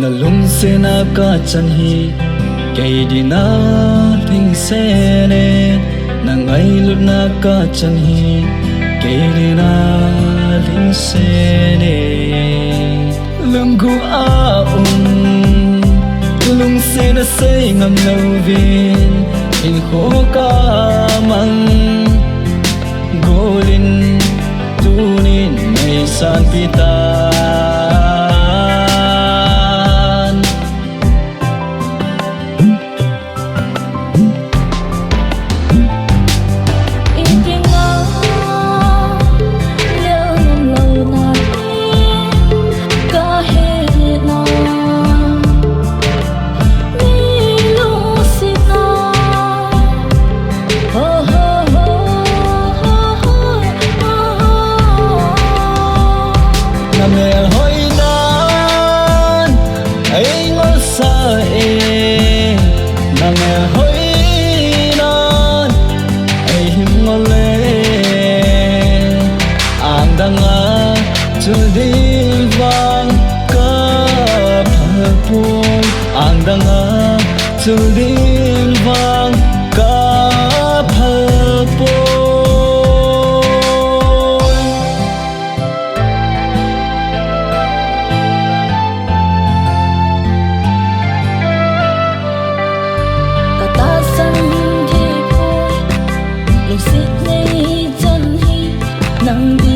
na lung se na ka chan hi kei di na thing se ne na ngai lut na ka chan hi kei di na thing se ne lung gu a lung se na se ngam lo vin in kho ka mang golin tunin mai san pita Chudil vang ka phapun angdanga chudil vang ka phapun kata san thi phôi lu sit nei chân hi nang đi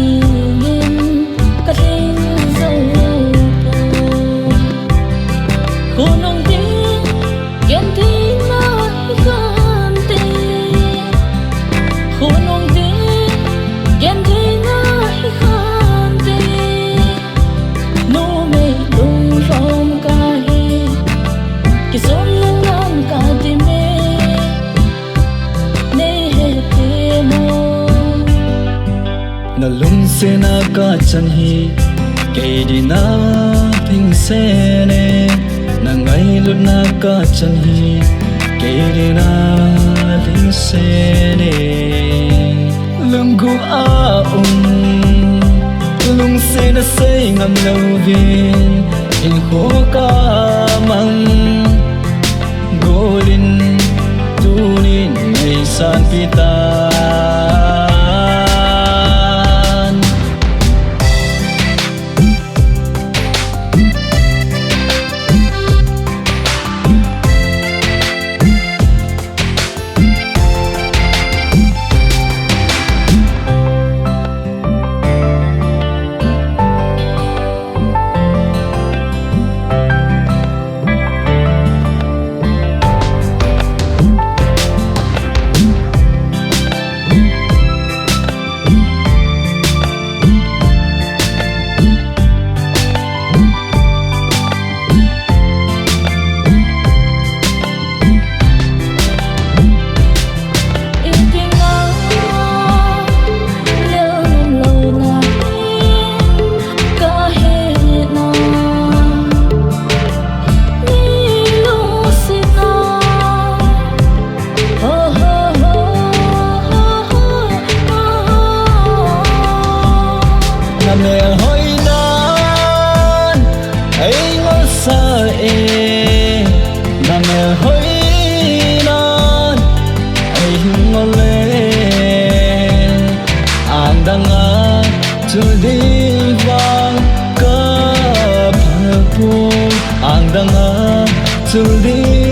na lung se na ka chan hi kei di na thing se ne na ngai lut na ka chan hi kei di na thing se ne lung gu a lung se na se ngam lo vin in kho ka mang golin tunin mai san pita mẹ hoi nan ai ngó sa e na mẹ hoi nan ai ngó le ang danga chu di vang ka phu ang danga chu di